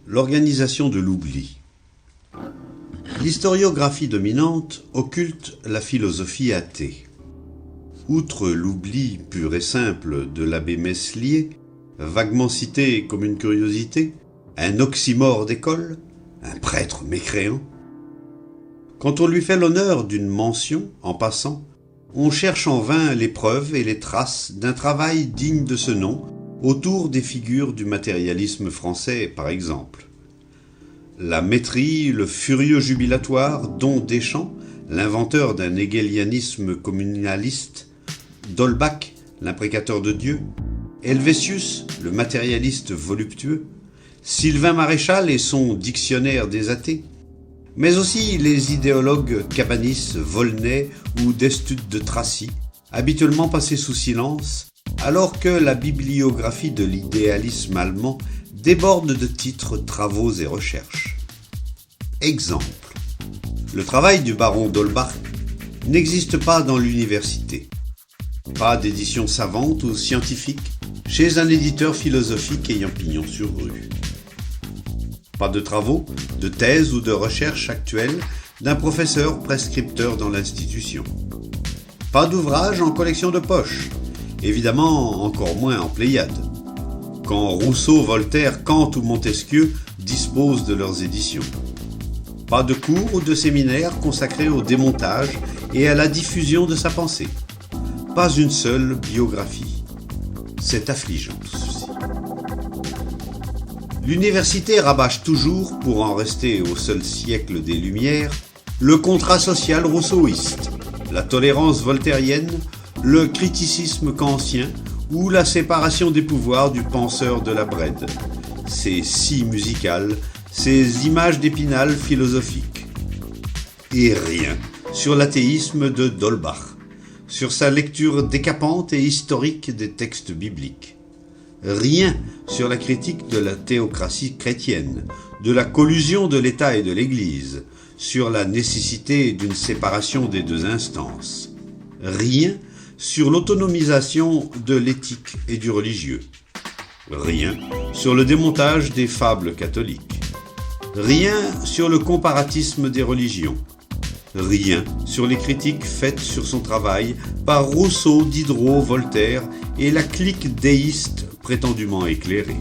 L'organisation de l'oubli. L'historiographie dominante occulte la philosophie athée. Outre l'oubli pur et simple de l'abbé Meslier, vaguement cité comme une curiosité, un oxymore d'école, un prêtre mécréant, quand on lui fait l'honneur d'une mention, en passant, on cherche en vain les preuves et les traces d'un travail digne de ce nom autour des figures du matérialisme français, par exemple. La Métrie, le furieux jubilatoire, Don Deschamps, l'inventeur d'un hégélianisme communaliste, d'Holbach, l'imprécateur de Dieu, Helvétius, le matérialiste voluptueux, Sylvain Maréchal et son dictionnaire des athées, mais aussi les idéologues Cabanis, Volney ou d'Estude de Tracy, habituellement passés sous silence, alors que la bibliographie de l'idéalisme allemand déborde de titres, travaux et recherches. Exemple. Le travail du baron d'Holbach n'existe pas dans l'université. Pas d'édition savante ou scientifique chez un éditeur philosophique ayant pignon sur rue. Pas de travaux, de thèses ou de recherches actuelles d'un professeur prescripteur dans l'institution. Pas d'ouvrage en collection de poche, évidemment encore moins en Pléiade. Quand Rousseau, Voltaire, Kant ou Montesquieu disposent de leurs éditions. Pas de cours ou de séminaires consacrés au démontage et à la diffusion de sa pensée. Pas une seule biographie. C'est affligeant ceci. L'université rabâche toujours, pour en rester au seul siècle des Lumières, le contrat social rousseauiste, la tolérance voltairienne, le criticisme kantien ou la séparation des pouvoirs du penseur de la Brède, ses scies musicales, ses images d'Épinal philosophiques. Et rien sur l'athéisme de d'Holbach, sur sa lecture décapante et historique des textes bibliques. Rien sur la critique de la théocratie chrétienne, de la collusion de l'État et de l'Église, sur la nécessité d'une séparation des deux instances. Rien sur l'autonomisation de l'éthique et du religieux. Rien sur le démontage des fables catholiques. Rien sur le comparatisme des religions. Rien sur les critiques faites sur son travail par Rousseau, Diderot, Voltaire et la clique déiste prétendument éclairée.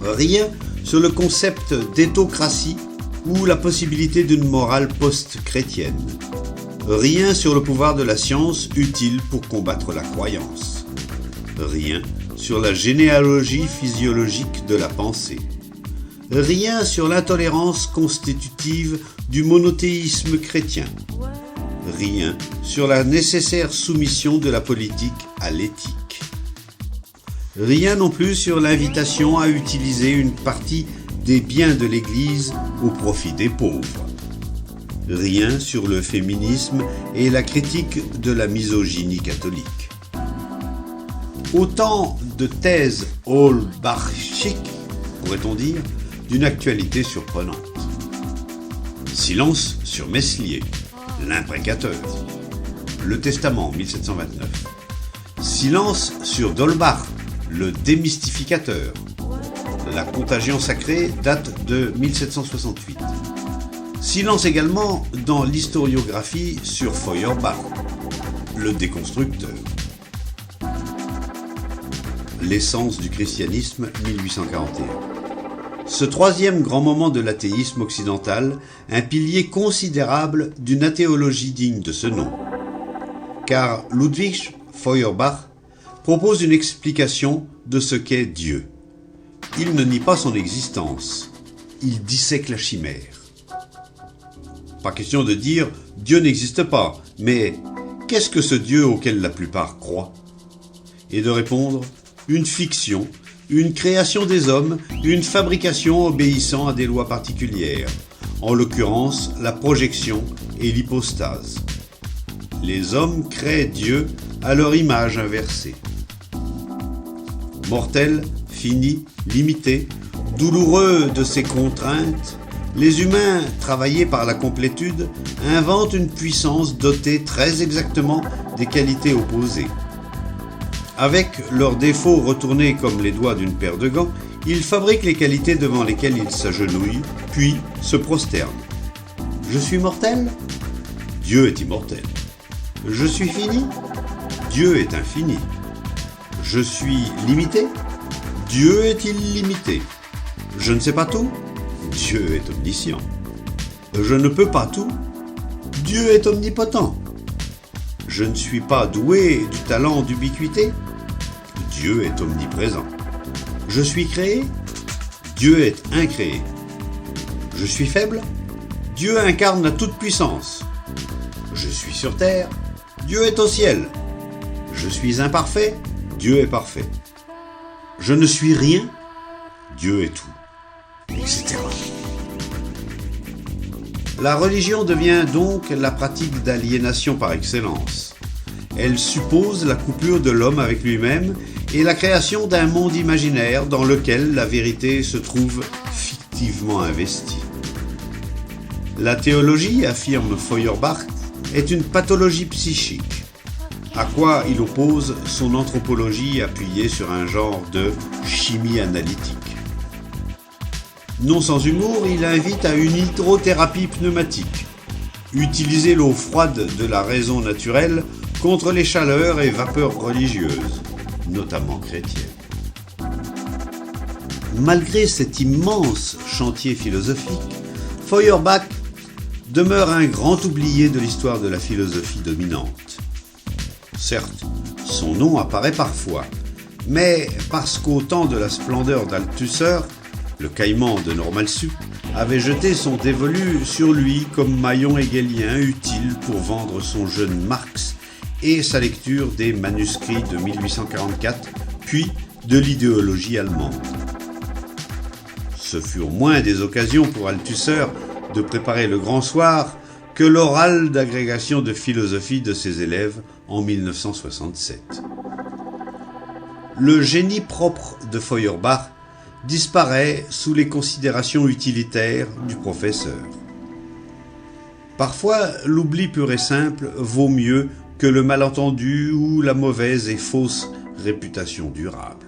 Rien sur le concept d'éthocratie ou la possibilité d'une morale post-chrétienne. Rien sur le pouvoir de la science utile pour combattre la croyance. Rien sur la généalogie physiologique de la pensée. Rien sur l'intolérance constitutive du monothéisme chrétien. Rien sur la nécessaire soumission de la politique à l'éthique. Rien non plus sur l'invitation à utiliser une partie des biens de l'Église au profit des pauvres. Rien sur le féminisme et la critique de la misogynie catholique. Autant de thèses holbachiques, pourrait-on dire, d'une actualité surprenante. Silence sur Meslier, l'imprécateur. Le Testament, 1729. Silence sur d'Holbach, le démystificateur. La contagion sacrée date de 1768. Silence également dans l'historiographie sur Feuerbach, le déconstructeur. L'essence du christianisme, 1841. Ce troisième grand moment de l'athéisme occidental, un pilier considérable d'une athéologie digne de ce nom. Car Ludwig Feuerbach propose une explication de ce qu'est Dieu. Il ne nie pas son existence, il dissèque la chimère. Pas question de dire « Dieu n'existe pas », mais qu'est-ce que ce Dieu auquel la plupart croient ? Et de répondre « Une fiction, une création des hommes, une fabrication obéissant à des lois particulières, en l'occurrence la projection et l'hypostase. Les hommes créent Dieu à leur image inversée. Mortels, finis, limités, douloureux de ces contraintes, les humains, travaillés par la complétude, inventent une puissance dotée très exactement des qualités opposées. Avec leurs défauts retournés comme les doigts d'une paire de gants, Il fabrique les qualités devant lesquelles il s'agenouille, puis se prosterne. Je suis mortel? Dieu est immortel. Je suis fini? Dieu est infini. Je suis limité? Dieu est illimité. Je ne sais pas tout? Dieu est omniscient. Je ne peux pas tout? Dieu est omnipotent. Je ne suis pas doué du talent d'ubiquité? Dieu est omniprésent. Je suis créé? Dieu est incréé. Je suis faible? Dieu incarne la toute-puissance. Je suis sur terre? Dieu est au ciel. Je suis imparfait? Dieu est parfait. Je ne suis rien? Dieu est tout, etc. La religion devient donc la pratique d'aliénation par excellence. Elle suppose la coupure de l'homme avec lui-même et la création d'un monde imaginaire dans lequel la vérité se trouve fictivement investie. La théologie, affirme Feuerbach, est une pathologie psychique, à quoi il oppose son anthropologie appuyée sur un genre de chimie analytique. Non sans humour, il invite à une hydrothérapie pneumatique, utiliser l'eau froide de la raison naturelle contre les chaleurs et vapeurs religieuses, notamment chrétiennes. Malgré cet immense chantier philosophique, Feuerbach demeure un grand oublié de l'histoire de la philosophie dominante. Certes, son nom apparaît parfois, mais parce qu'au temps de la splendeur d'Althusser, le caïman de Normalsup avait jeté son dévolu sur lui comme maillon hegelien utile pour vendre son jeune Marx et sa lecture des manuscrits de 1844, puis de l'idéologie allemande. Ce furent moins des occasions pour Althusser de préparer le grand soir que l'oral d'agrégation de philosophie de ses élèves en 1967. Le génie propre de Feuerbach disparaît sous les considérations utilitaires du professeur. Parfois, l'oubli pur et simple vaut mieux que le malentendu ou la mauvaise et fausse réputation durable.